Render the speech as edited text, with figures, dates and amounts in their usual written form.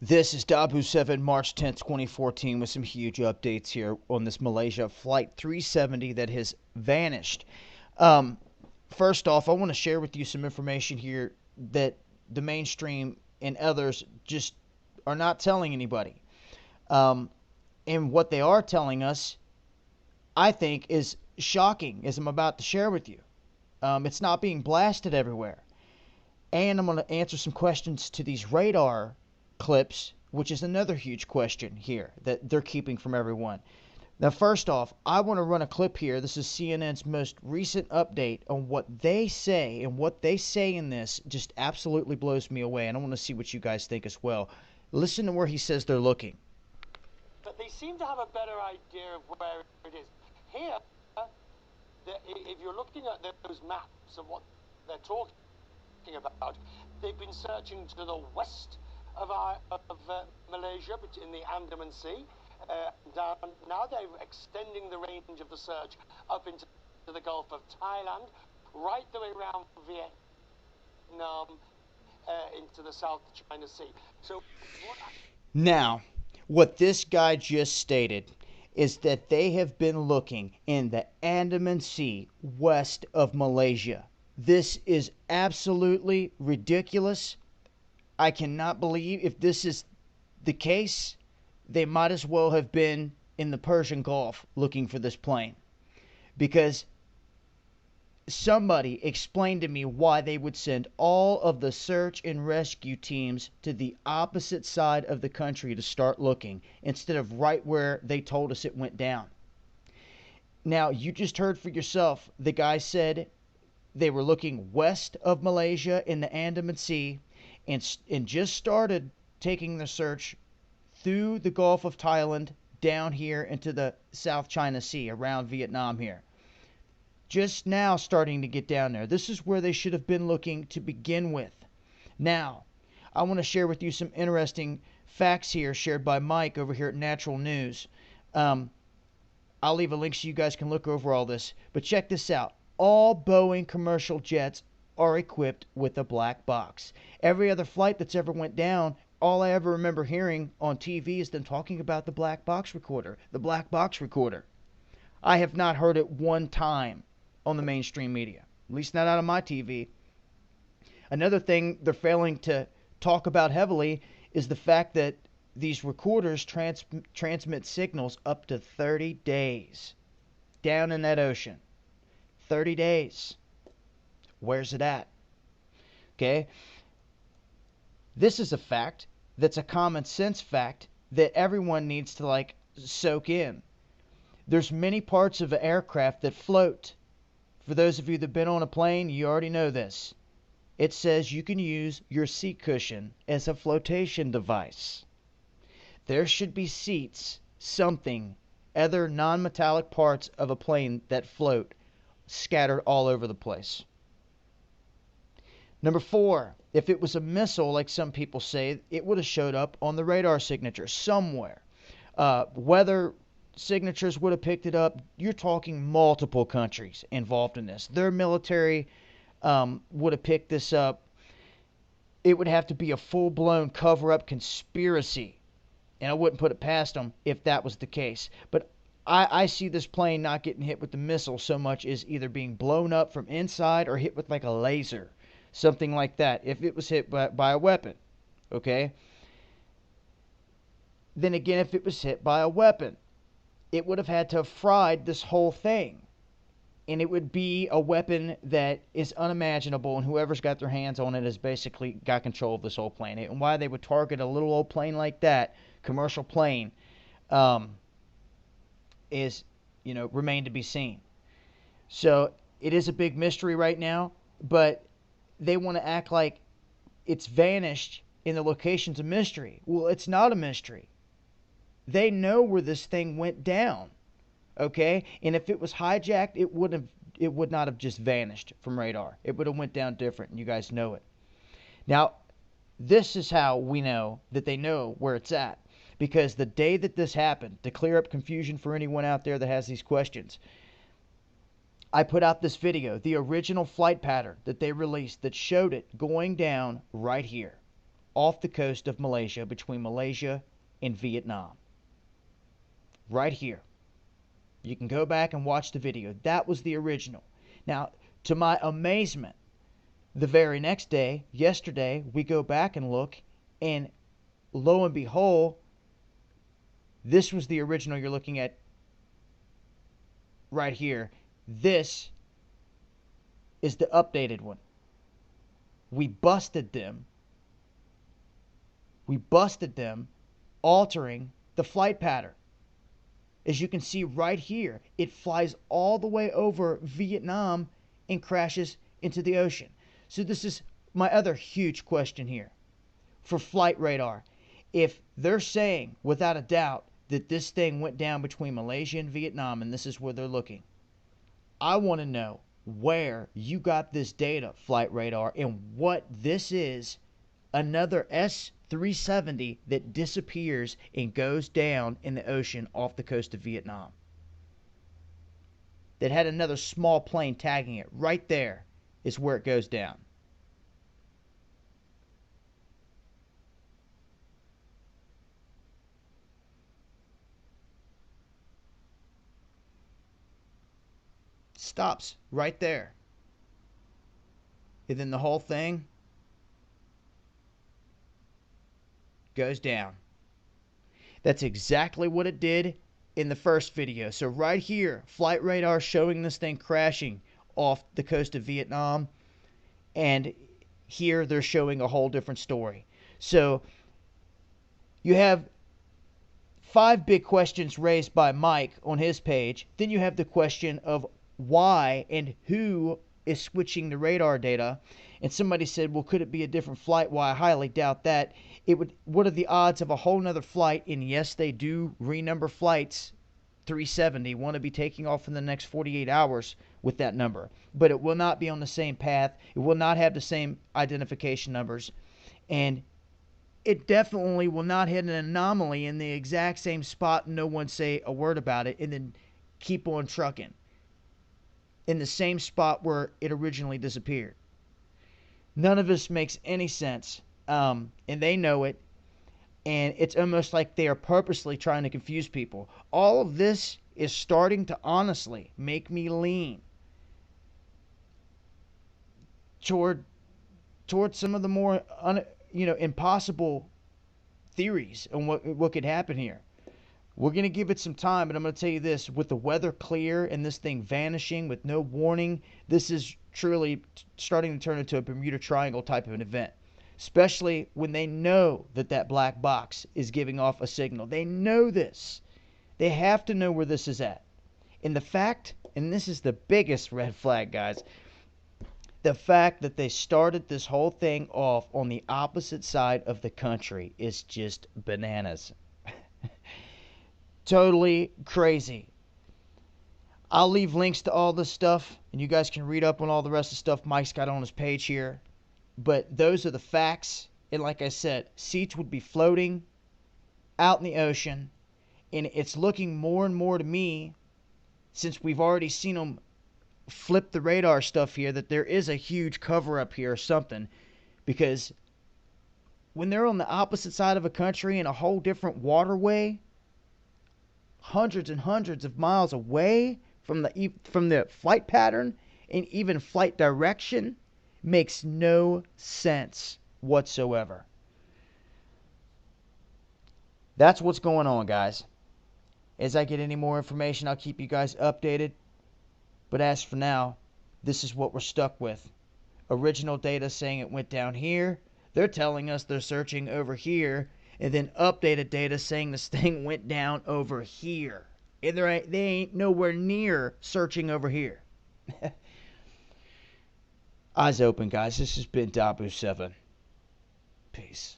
This is Dabu7, March 10th, 2014, with some huge updates here on this Malaysia Flight 370 that has vanished. Um, First off, I want to share with you some information here that the mainstream and others just are not telling anybody. Um, and what they are telling us, I think, is shocking, as I'm about to share with you. It's not being blasted everywhere. And I'm going to answer some questions to these radar clips, which is another huge question here that they're keeping from everyone. Now, first off, I want to run a clip here. This is CNN's most recent update on what they say, and what they say in this just absolutely blows me away, and I want to see what you guys think as well. Listen to where he says they're looking. But they seem to have a better idea of where it is. Here, if you're looking at those maps of what they're talking about, they've been searching to the west of Malaysia, in the Andaman Sea. Now they're extending the range of the search up into the Gulf of Thailand, right the way around Vietnam, into the South China Sea. So Now, what this guy just stated is that they have been looking in the Andaman Sea west of Malaysia. This is absolutely ridiculous. I cannot believe, if this is the case, they might as well have been in the Persian Gulf looking for this plane. Because somebody explained to me why they would send all of the search and rescue teams to the opposite side of the country to start looking, instead of right where they told us it went down. Now, you just heard for yourself, the guy said they were looking west of Malaysia in the Andaman Sea, and just started taking the search through the Gulf of Thailand down here into the South China Sea around Vietnam here. Just now starting to get down there. This is where they should have been looking to begin with. Now, I want to share with you some interesting facts here shared by Mike over here at Natural News. I'll leave a link so you guys can look over all this. But check this out. All Boeing commercial jets are equipped with a black box. Every other flight that's ever went down, all I ever remember hearing on TV is them talking about the black box recorder. The black box recorder. I have not heard it one time on the mainstream media, at least not out of my TV. Another thing they're failing to talk about heavily is the fact that these recorders transmit signals up to 30 days down in that ocean. 30 days. Where's it at? Okay? This is a fact that's a common sense fact that everyone needs to soak in. There's many parts of an aircraft that float. For those of you that have been on a plane, you already know this. It says you can use your seat cushion as a flotation device. There should be seats, something, other non-metallic parts of a plane that float, scattered all over the place. Number 4, if it was a missile, like some people say, it would have showed up on the radar signature somewhere. Weather signatures would have picked it up. You're talking multiple countries involved in this. Their military would have picked this up. It would have to be a full-blown cover-up conspiracy, and I wouldn't put it past them if that was the case. But I see this plane not getting hit with the missile so much as either being blown up from inside or hit with like a laser, something like that, if it was hit by a weapon. Okay? Then again, if it was hit by a weapon, it would have had to have fried this whole thing. And it would be a weapon that is unimaginable, and whoever's got their hands on it has basically got control of this whole plane. And why they would target a little old plane like that, commercial plane, is, remain to be seen. So it is a big mystery right now, but they want to act like it's vanished in the location's a mystery. Well, it's not a mystery. They know where this thing went down, okay? And if it was hijacked, it would not have just vanished from radar. It would have went down different, and you guys know it. Now, this is how we know that they know where it's at. Because the day that this happened, to clear up confusion for anyone out there that has these questions, I put out this video, the original flight pattern that they released that showed it going down right here. off the coast of Malaysia between Malaysia and Vietnam. Right here. You can go back and watch the video. That was the original. Now, to my amazement, the very next day, yesterday, we go back and look, and lo and behold, this was the original you're looking at right here. This is the updated one. We busted them. We busted them, altering the flight pattern. As you can see right here, it flies all the way over Vietnam and crashes into the ocean. So this is my other huge question here for flight radar. If they're saying, without a doubt, that this thing went down between Malaysia and Vietnam, and this is where they're looking, I want to know where you got this data, flight radar, and what this is. Another S-370 that disappears and goes down in the ocean off the coast of Vietnam. That had another small plane tagging it. Right there is where it goes down. Stops right there. And then the whole thing goes down. That's exactly what it did in the first video. So right here, flight radar showing this thing crashing off the coast of Vietnam, and here they're showing a whole different story. So you have 5 big questions raised by Mike on his page. Then you have the question of why and who is switching the radar data. And somebody said, well, could it be a different flight? Well, I highly doubt that. What are the odds of a whole nother flight? And yes, they do renumber flights. 370 want to be taking off in the next 48 hours with that number, but it will not be on the same path. It will not have the same identification numbers, and it definitely will not hit an anomaly in the exact same spot and no one say a word about it and then keep on trucking in the same spot where it originally disappeared. None of this makes any sense, and they know it, and it's almost like they are purposely trying to confuse people. All of this is starting to honestly make me lean toward some of the more impossible theories on what could happen here. We're going to give it some time, but I'm going to tell you this, with the weather clear and this thing vanishing with no warning, this is truly starting to turn into a Bermuda Triangle type of an event, especially when they know that black box is giving off a signal. They know this. They have to know where this is at. And the fact, and this is the biggest red flag, guys, the fact that they started this whole thing off on the opposite side of the country is just bananas. Totally crazy. I'll leave links to all this stuff, and you guys can read up on all the rest of the stuff Mike's got on his page here. But those are the facts. And like I said, seats would be floating out in the ocean. And it's looking more and more to me, since we've already seen them flip the radar stuff here, that there is a huge cover up here or something. Because when they're on the opposite side of a country in a whole different waterway, hundreds and hundreds of miles away from the flight pattern and even flight direction, makes no sense whatsoever. That's what's going on, guys. As I get any more information, I'll keep you guys updated. But as for now, this is what we're stuck with. Original data saying it went down here. They're telling us they're searching over here. And then updated data saying this thing went down over here. And they ain't nowhere near searching over here. Eyes open, guys. This has been Dabu7. Peace.